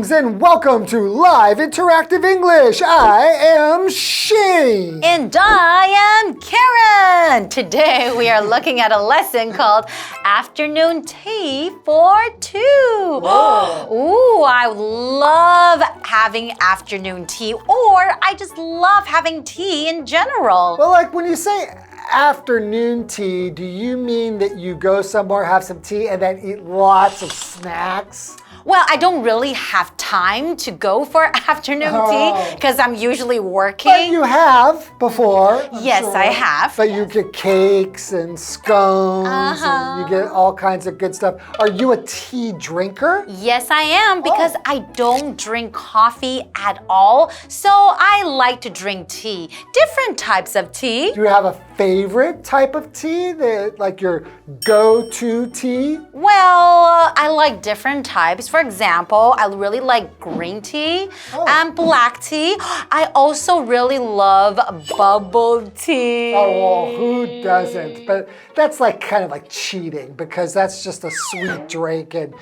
Greetings and welcome to Live Interactive English. I am Shane. And I am Karen. Today we are looking at a lesson called Afternoon Tea for Two. Whoa. Ooh, I love having afternoon tea, or I just love having tea in general. Well, like when you say afternoon tea, do you mean that you go somewhere, have some tea, and then eat lots of snacks? Well, I don't really have time to go for afternoon tea because I'm usually working. But you have before. Yes, sure. I have. But you get cakes and scones and you get all kinds of good stuff. Are you a tea drinker? Yes, I am because I don't drink coffee at all. So I like to drink tea, different types of tea. Do you have a favorite type of tea, like your go-to tea? Well, I like different types. For example, I really like green tea and black tea. I also really love bubble tea. Oh, well, who doesn't? But that's like kind of like cheating because that's just a sweet drink and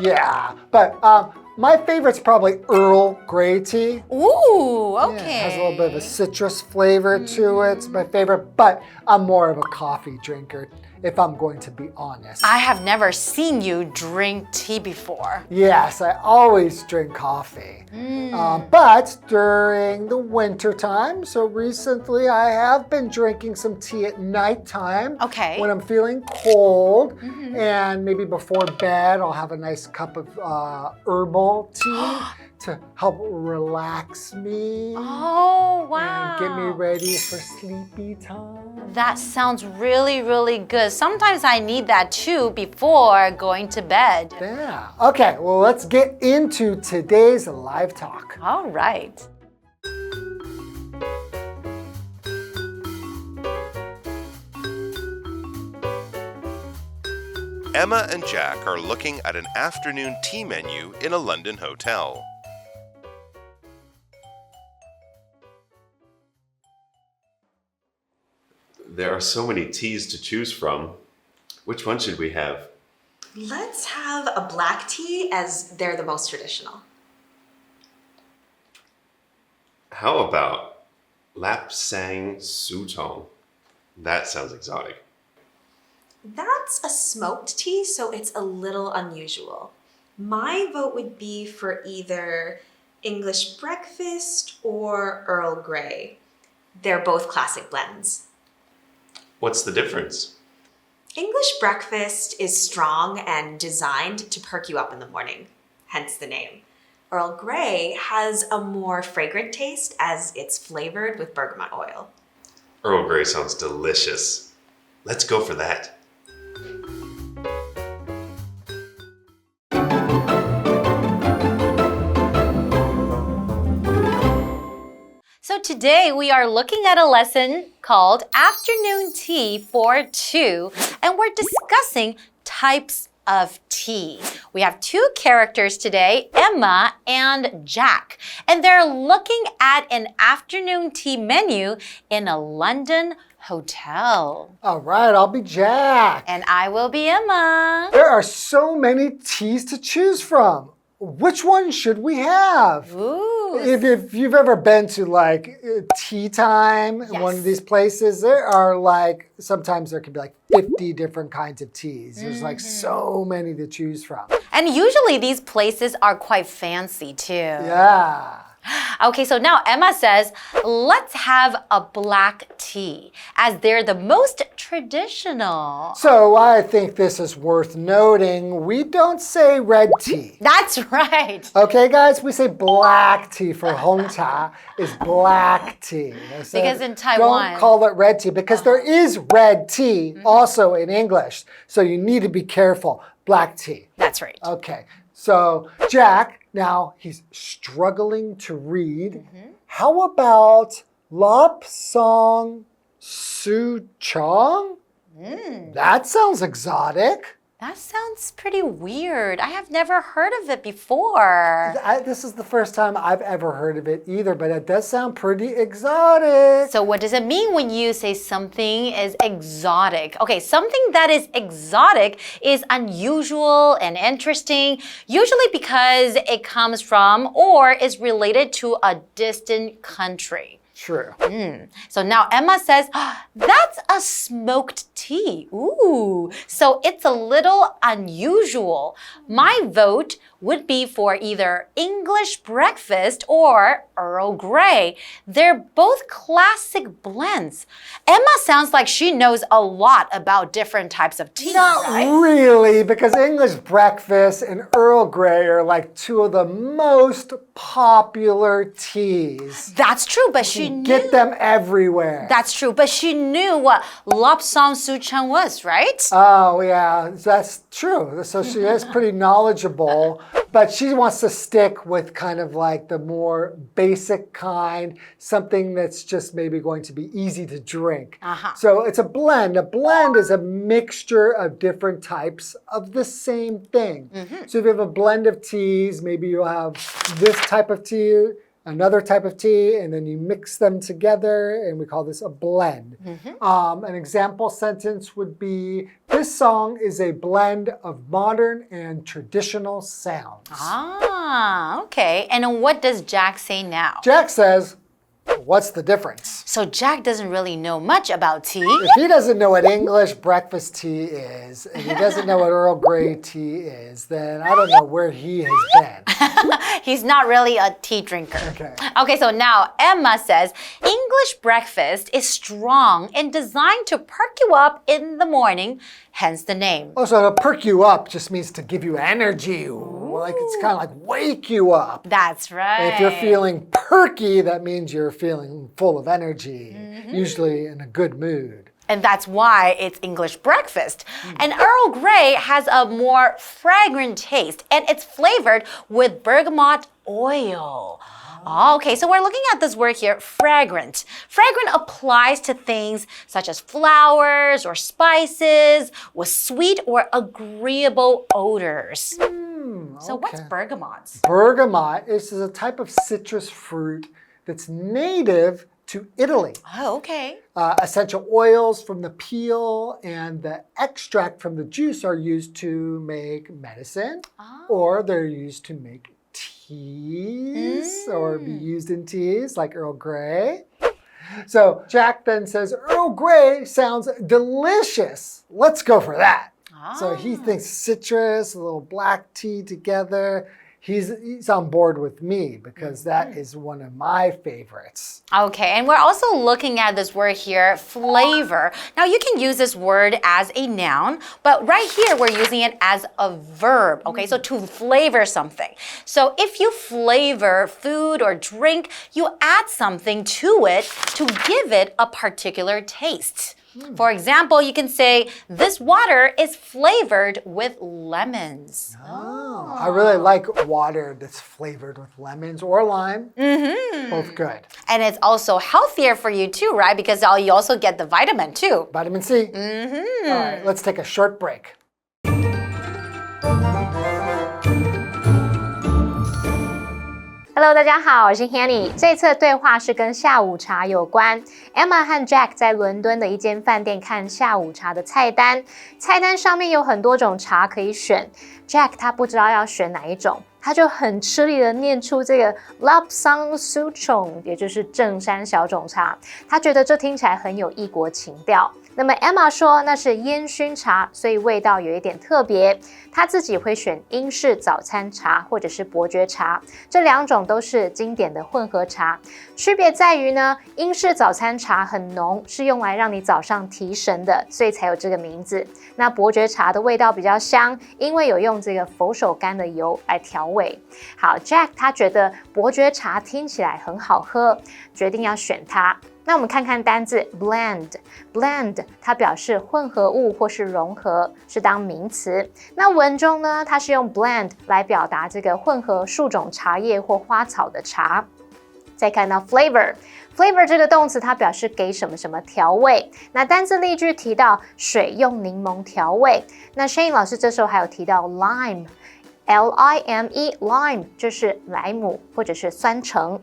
yeah. But my favorite's probably Earl Grey tea. Ooh, okay. Yeah, it has a little bit of a citrus flavor to it. It's my favorite, but I'm more of a coffee drinker, if I'm going to be honest. I have never seen you drink tea before. Yes, I always drink coffee. But during the winter time, so recently I have been drinking some tea at nighttime. Okay. When I'm feeling cold, and maybe before bed, I'll have a nice cup of herbal tea to help relax me. Oh, wow. And get me ready for sleepy time. That sounds really, really good. Sometimes I need that too before going to bed. Yeah. Okay, well, let's get into today's live talk. All right. Emma and Jack are looking at an afternoon tea menu in a London hotel. There are so many teas to choose from. Which one should we have? Let's have a black tea as they're the most traditional. How about Lapsang Sutong? That sounds exotic. That's a smoked tea, so it's a little unusual. My vote would be for either English breakfast or Earl Grey. They're both classic blends. What's the difference? English breakfast is strong and designed to perk you up in the morning, hence the name. Earl Grey has a more fragrant taste as it's flavored with bergamot oil. Earl Grey sounds delicious. Let's go for that. So today we are looking at a lesson called Afternoon Tea for Two, and we're discussing types of tea. We have two characters today, Emma and Jack, and they're looking at an afternoon tea menu in a London hotel. All right, I'll be Jack. And I will be Emma. There are so many teas to choose from. Which one should we have? Ooh. If you've ever been to like tea time in one of these places, there are like, sometimes there can be like 50 different kinds of teas. There's like so many to choose from. And usually these places are quite fancy too. Yeah. Okay, so now Emma says, let's have a black tea, as they're the most traditional. So I think this is worth noting. We don't say red tea. That's right. Okay, guys, we say black tea for Hong Cha is black tea. So Because in Taiwan- don't call it red tea because there is red tea also in English. So you need to be careful. Black tea. That's right. Okay, so Jack, now he's struggling to read. How about Lapsang Sutong? That sounds exotic. That sounds pretty weird. I have never heard of it before. This is the first time I've ever heard of it either, but it does sound pretty exotic. So what does it mean when you say something is exotic? Okay, something that is exotic is unusual and interesting, usually because it comes from or is related to a distant country. True. So now Emma says, oh, that's a smoked tea. Ooh, so it's a little unusual. My vote would be for either English breakfast or Earl Grey. They're both classic blends. Emma sounds like she knows a lot about different types of tea, Not right? really, because English breakfast and Earl Grey are like two of the most popular teas. That's true, but she knew. Get them everywhere. That's true, but she knew what Lapsang Souchong was, right? Oh, yeah, that's true. So she is pretty knowledgeable, but she wants to stick with kind of like the more basic kind, something that's just maybe going to be easy to drink. So it's a blend. A blend is a mixture of different types of the same thing. So if you have a blend of teas, maybe you'll have this type of tea, another type of tea, and then you mix them together, and we call this a blend. An example sentence would be, this song is a blend of modern and traditional sounds. Ah, okay. And what does Jack say now? Jack says, what's the difference? So Jack doesn't really know much about tea. If he doesn't know what English breakfast tea is, and he doesn't know what Earl Grey tea is, then I don't know where he has been. He's not really a tea drinker. Okay, so now Emma says, English breakfast is strong and designed to perk you up in the morning, hence the name. Oh, so to perk you up just means to give you energy. Like it's kind of like wake you up. That's right. If you're feeling perky, that means you're feeling full of energy, usually in a good mood. And that's why it's English breakfast. And Earl Grey has a more fragrant taste, and it's flavored with bergamot oil. Okay, so we're looking at this word here, fragrant. Fragrant applies to things such as flowers or spices with sweet or agreeable odors. So what's bergamot? Bergamot is a type of citrus fruit that's native to Italy. Oh, okay. Essential oils from the peel and the extract from the juice are used to make medicine, or they're used to make teas, or be used in teas like Earl Grey. So Jack then says, Earl Grey sounds delicious. Let's go for that. So he thinks citrus, a little black tea together. He's on board with me because that is one of my favorites. Okay, and we're also looking at this word here, flavor. Now you can use this word as a noun, but right here we're using it as a verb. Okay, so to flavor something. So if you flavor food or drink, you add something to it to give it a particular taste. For example, you can say, this water is flavored with lemons. Oh, I really like water that's flavored with lemons or lime. Both good. And it's also healthier for you too, right? Because you also get the vitamin too. Vitamin C. All right, let's take a short break. Hello， 大家好，我是 Hanny。这次的对话是跟下午茶有关。Emma 和 Jack 在伦敦的一间饭店看下午茶的菜单，菜单上面有很多种茶可以选。Jack 他不知道要选哪一种，他就很吃力的念出这个 Lapsang Souchong， 也就是正山小种茶。他觉得这听起来很有异国情调。那么 Emma 说那是烟熏茶，所以味道有一点特别。她自己会选英式早餐茶或者是伯爵茶，这两种都是经典的混合茶。区别在于呢，英式早餐茶很浓，是用来让你早上提神的，所以才有这个名字。那伯爵茶的味道比较香，因为有用这个佛手柑的油来调味。好 ，Jack 他觉得伯爵茶听起来很好喝，决定要选它。那我们看看单字 blend，blend 它表示混合物或是融合，是当名词。那文中呢，它是用 blend 来表达这个混合数种茶叶或花草的茶。再看到 flavor 这个动词它表示给什么什么调味。那单字例句提到水用柠檬调味，那 Shane 老师这时候还有提到 lime lime 就是莱姆或者是酸橙。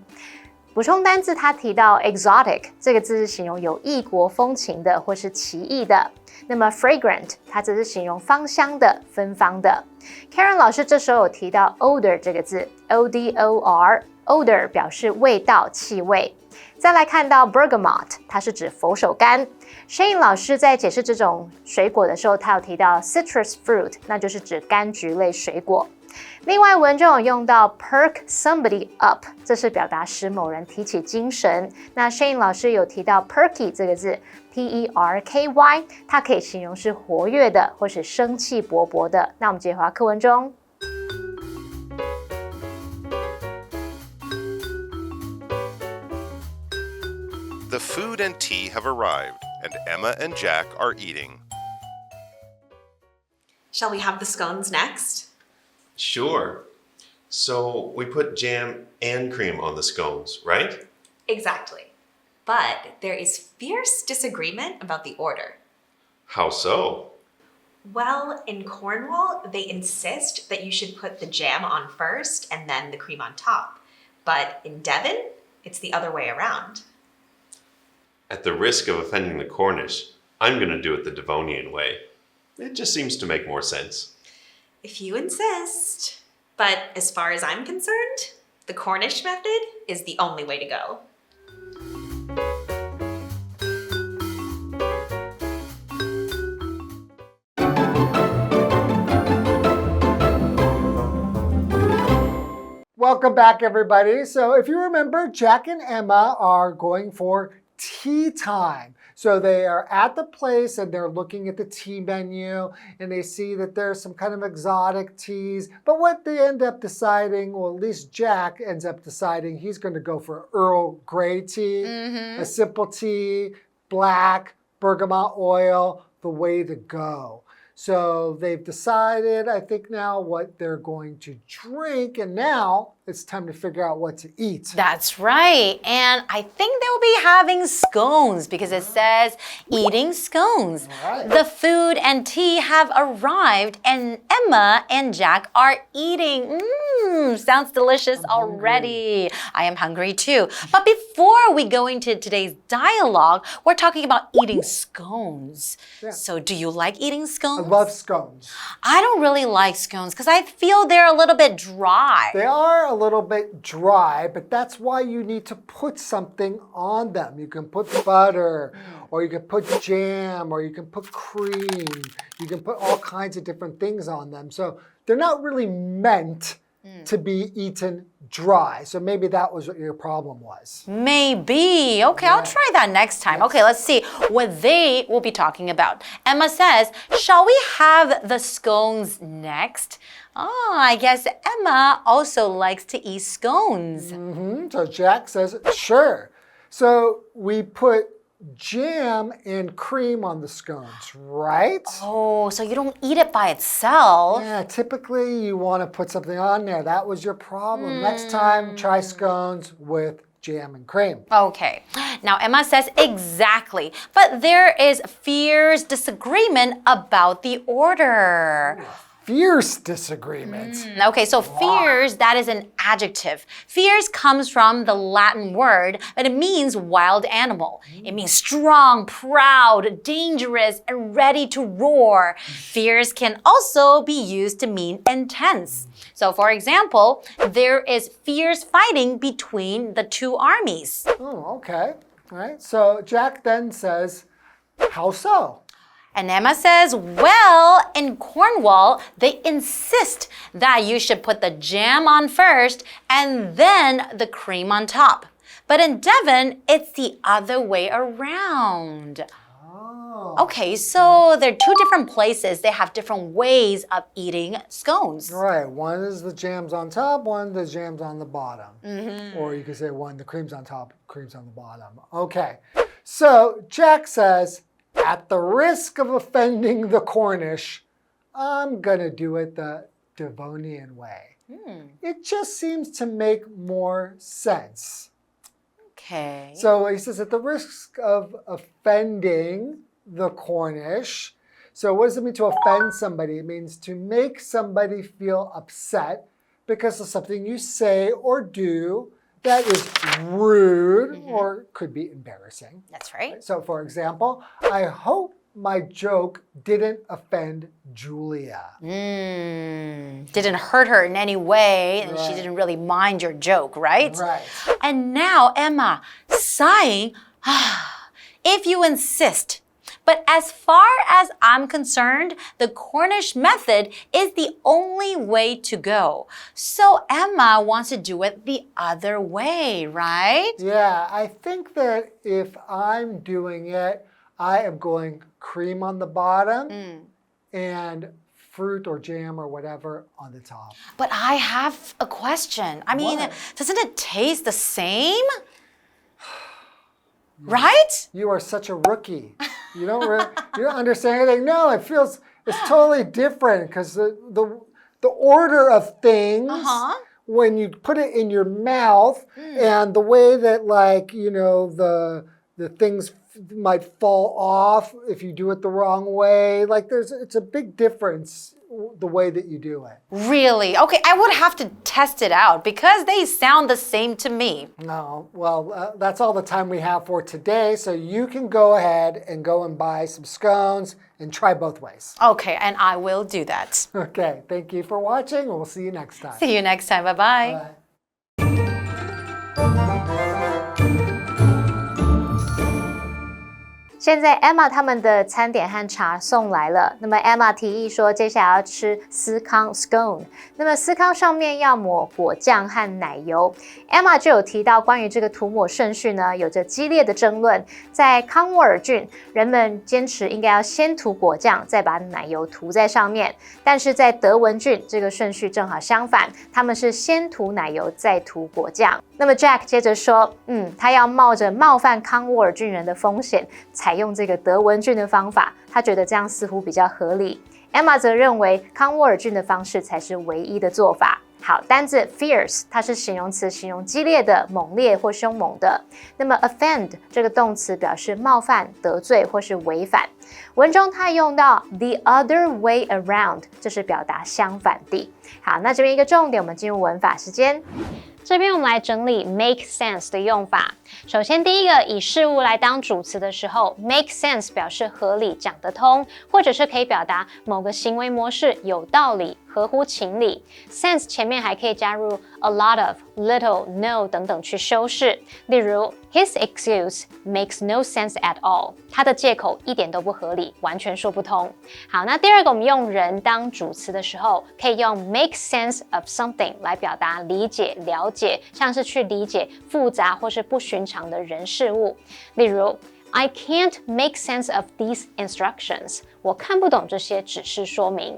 补充单字他提到 exotic 这个字是形容有异国风情的或是奇异的。那么 fragrant 它则是形容芳香的芬芳的。Karen 老师这时候有提到 odor 这个字 odor 表示味道气味。再来看到 bergamot 它是指佛手柑。Shane 老师在解释这种水果的时候，他有提到 citrus fruit 那就是指柑橘类水果。另外文中有用到 perk somebody up 这是表达使某人提起精神。那 Shane 老师有提到 perky 这个字 P-E-R-K-Y 它可以形容是活跃的或是生气勃勃的。那我们直接回到课文中。The food and tea have arrived, and Emma and Jack are eating. Shall we have the scones next? Sure. So we put jam and cream on the scones, right? Exactly. But there is fierce disagreement about the order. How so? Well, in Cornwall, they insist that you should put the jam on first and then the cream on top. But in Devon, it's the other way around. At the risk of offending the Cornish, I'm going to do it the Devonian way. It just seems to make more sense. If you insist. But as far as I'm concerned, the Cornish method is the only way to go. Welcome back, everybody. So if you remember, Jack and Emma are going for tea time. So they are at the place and they're looking at the tea menu and they see that there's some kind of exotic teas. But what they end up deciding, well, at least Jack ends up deciding he's going to go for Earl Grey tea, a simple tea, black, bergamot oil, the way to go. So they've decided, I think now, what they're going to drink. And now it's time to figure out what to eat. That's right. And I think they'll be having scones because it says eating scones. All right. The food and tea have arrived and Emma and Jack are eating. Sounds delicious already. I am hungry too. But before we go into today's dialogue, we're talking about eating scones. Yeah. So do you like eating scones? I love scones. I don't really like scones because I feel they're a little bit dry. They are a little bit dry, but that's why you need to put something on them. You can put butter, or you can put jam, or you can put cream. You can put all kinds of different things on them. So they're not really meant to be eaten dry. So maybe that was what your problem was. Maybe. Okay, I'll try that next time. Okay, let's see what they will be talking about. Emma says, shall we have the scones next? Oh, I guess Emma also likes to eat scones. So Jack says, sure. So we put jam and cream on the scones, right? Oh, so you don't eat it by itself. Yeah, typically you want to put something on there. That was your problem. Next time, try scones with jam and cream. Okay. Now, Emma says exactly, but there is fierce disagreement about the order. Fierce disagreement. Okay, so fierce, that is an adjective. Fierce comes from the Latin word, but it means wild animal. It means strong, proud, dangerous, and ready to roar. Fierce can also be used to mean intense. So, for example, there is fierce fighting between the two armies. Oh, okay. All right. So Jack then says, how so? And Emma says, well, in Cornwall, they insist that you should put the jam on first and then the cream on top. But in Devon, it's the other way around. Oh. Okay, so they're two different places. They have different ways of eating scones. Right. One is the jam's on top, one the jam's on the bottom. Or you could say one, the cream's on top, cream's on the bottom. Okay. So Jack says, at the risk of offending the Cornish, I'm going to do it the Devonian way. It just seems to make more sense. Okay. So he says, at the risk of offending the Cornish. So what does it mean to offend somebody? It means to make somebody feel upset because of something you say or do that is rude or could be embarrassing. That's right. So for example, I hope my joke didn't offend Julia. Didn't hurt her in any way, and she didn't really mind your joke, right? Right. And now, Emma, sighing, if you insist. But as far as I'm concerned, the Cornish method is the only way to go. So Emma wants to do it the other way, right? Yeah, I think that if I'm doing it, I am going cream on the bottom and fruit or jam or whatever on the top. But I have a question. I mean, doesn't it taste the same? Right? You are such a rookie. You don't understand anything. No, it's totally different because the order of things when you put it in your mouth and the way that the things might fall off if you do it the wrong way. It's a big difference the way that you do it. Really? Okay, I would have to test it out because they sound the same to me. No, well, that's all the time we have for today. So you can go ahead and go and buy some scones and try both ways. Okay, and I will do that. Okay, thank you for watching, and we'll see you next time. See you next time. Bye-bye. Bye.现在 Emma 他们的餐点和茶送来了。那么 Emma 提议说，接下来要吃司康 scone。那么司康上面要抹果酱和奶油。Emma 就有提到关于这个涂抹顺序呢，有着激烈的争论。在康沃尔郡，人们坚持应该要先涂果酱，再把奶油涂在上面。但是在德文郡，这个顺序正好相反，他们是先涂奶油，再涂果酱。那么 Jack 接着说，他要冒着冒犯康沃尔郡人的风险，采用这个德文郡的方法，他觉得这样似乎比较合理。Emma 则认为康沃尔郡的方式才是唯一的做法。好，单字 fierce 它是形容词，形容激烈的、猛烈或凶猛的。那么 offend 这个动词表示冒犯、得罪或是违反。文中它用到 the other way around， 这是表达相反地。好，那这边一个重点，我们进入文法时间。这边我们来整理 make sense 的用法。首先，第一个，以事物来当主词的时候 ，make sense 表示合理、讲得通，或者是可以表达某个行为模式有道理、合乎情理。sense 前面还可以加入 a lot of、little、no 等等去修饰。例如 ，His excuse makes no sense at all。他的借口一点都不合理，完全说不通。好，那第二个，我们用人当主词的时候，可以用 make sense of something 来表达理解、了解，像是去理解复杂或是不寻常的人事物。例如 I can't make sense of these instructions。我看不懂这些指示说明。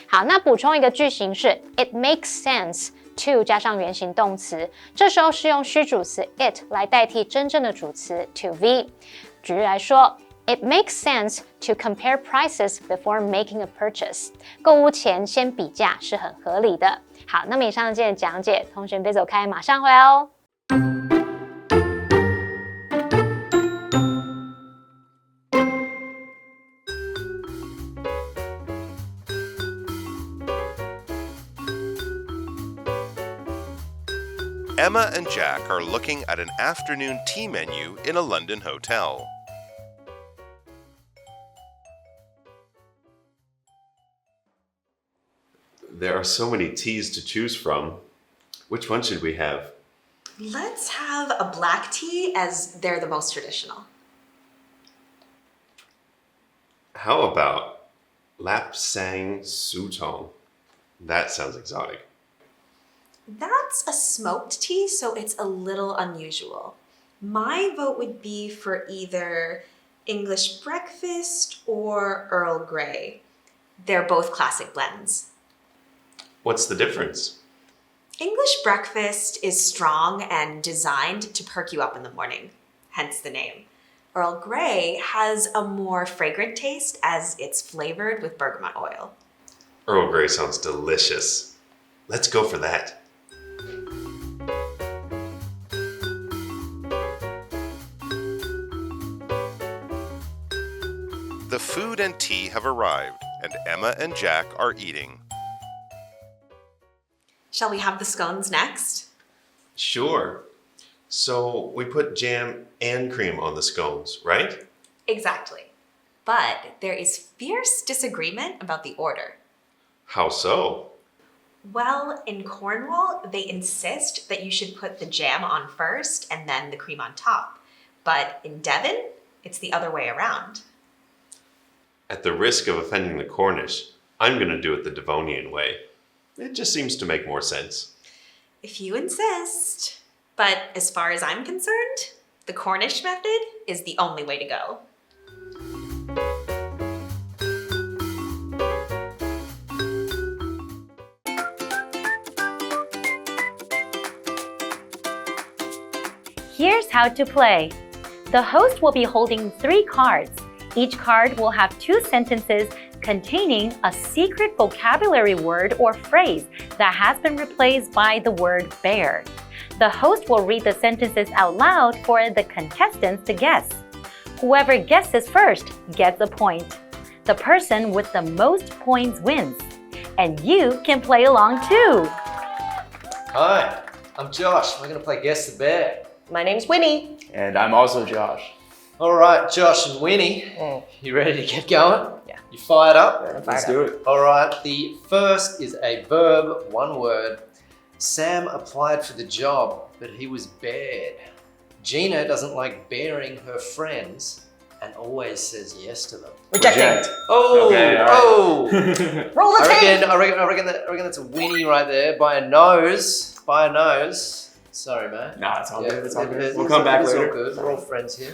好，那补充一个句型是 It makes sense to 加上原形动词，这时候是用虚主词 it 来代替真正的主词 to be。举例来说 It makes sense to compare prices before making a purchase。购物前先比价是很合理的。好，那么以上的讲解，同学别走开，马上回来哦。Emma and Jack are looking at an afternoon tea menu in a London hotel. There are so many teas to choose from. Which one should we have? Let's have a black tea as they're the most traditional. How about Lapsang Sutong? That sounds exotic. That's a smoked tea, so it's a little unusual. My vote would be for either English breakfast or Earl Grey. They're both classic blends. What's the difference? English breakfast is strong and designed to perk you up in the morning, hence the name. Earl Grey has a more fragrant taste as it's flavored with bergamot oil. Earl Grey sounds delicious. Let's go for that. food and tea have arrived, and Emma and Jack are eating. Shall we have the scones next? Sure. So we put jam and cream on the scones, right? Exactly. But there is fierce disagreement about the order. How so? Well, in Cornwall, they insist that you should put the jam on first and then the cream on top. But in Devon, it's the other way around. At the risk of offending the Cornish, I'm going to do it the Devonian way. It just seems to make more sense. If you insist. But as far as I'm concerned, the Cornish method is the only way to go. Here's how to play. The host will be holding 3 cards. Each card will have 2 sentences containing a secret vocabulary word or phrase that has been replaced by the word bear. The host will read the sentences out loud for the contestants to guess. Whoever guesses first gets a point. The person with the most points wins. And you can play along too. Hi, I'm Josh. We're going to play Guess the Bear. My name's Winnie. And I'm also Josh. All right, Josh and Winnie, you ready to get going? Yeah. You fired up? Let's do it. All right, the first is a verb, one word. Sam applied for the job, but he was bared. Gina doesn't like bearing her friends and always says yes to them. Rejecting. Oh, Okay, all right. Roll the tape. I reckon that's a Winnie right there by a nose. By a nose. Sorry, man. Nah, it's all good. It's all good. It's We'll come back all later. good. We're all friends here.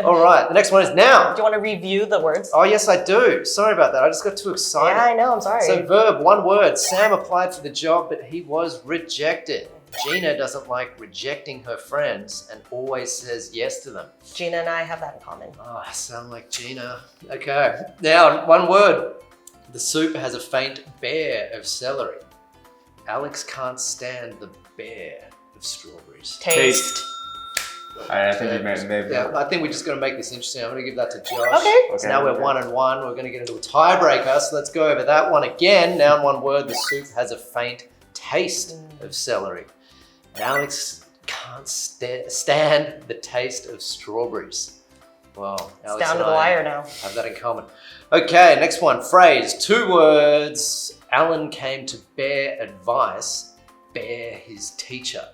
All right, the next one is now. Do you want to review the words? Oh, yes, I do. Sorry about that. I just got too excited. Yeah, I know. I'm sorry. So verb, one word. Sam applied for the job, but he was rejected. Gina doesn't like rejecting her friends and always says yes to them. Gina and I have that in common. Oh, I sound like Gina. Okay, now one word. The soup has a faint bear of celery. Alex can't stand the bear of strawberries. Taste. I think you made Yeah, that. I think we're just going to make this interesting. I'm going to give that to Josh. Okay. So now we're 1-1. We're going to get into a tiebreaker. So let's go over that one again. Now in one word, the soup has a faint taste of celery. Alex can't stand the taste of strawberries. Well, Alex It's down to and the I wire now. have that in common. Okay, next one. Phrase, 2 words. Alan came to bear advice, bear his teacher.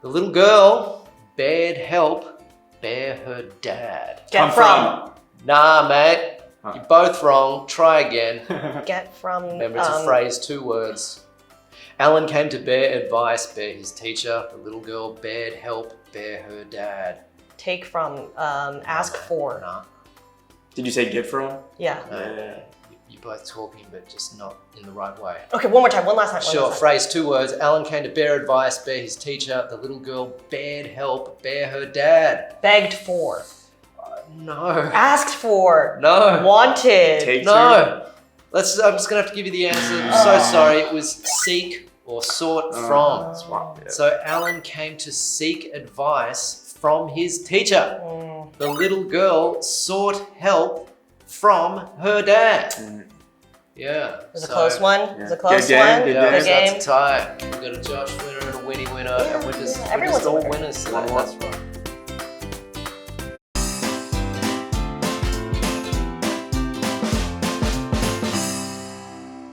The little girl bared help, bear her dad. Get from. Nah, mate. You're both wrong. Try again. Get from. Remember, it's a phrase, 2 words. Alan came to bear advice, bear his teacher. The little girl bared help, bear her dad. Take from. Ask for. Nah. Did you say get from? Yeah. Yeah. You're both talking, but just not in the right way. Okay, one more time. One last time. Sure, phrase, 2 words. Alan came to bear advice, bear his teacher. The little girl bared help, bear her dad. Begged for. No. Asked for. No. Wanted. Take No. I'm just going to have to give you the answer. I'm so sorry. It was seek or sought from. Swap. Yeah. So Alan came to seek advice from his teacher. The little girl sought help from her dad. Yeah. It was a close one. It was a close Good game, one. good Yeah, Good so game. that's a tie. We've got a Josh winner and a Winnie winner, and we're just everyone's a all winner. winners today. That's right.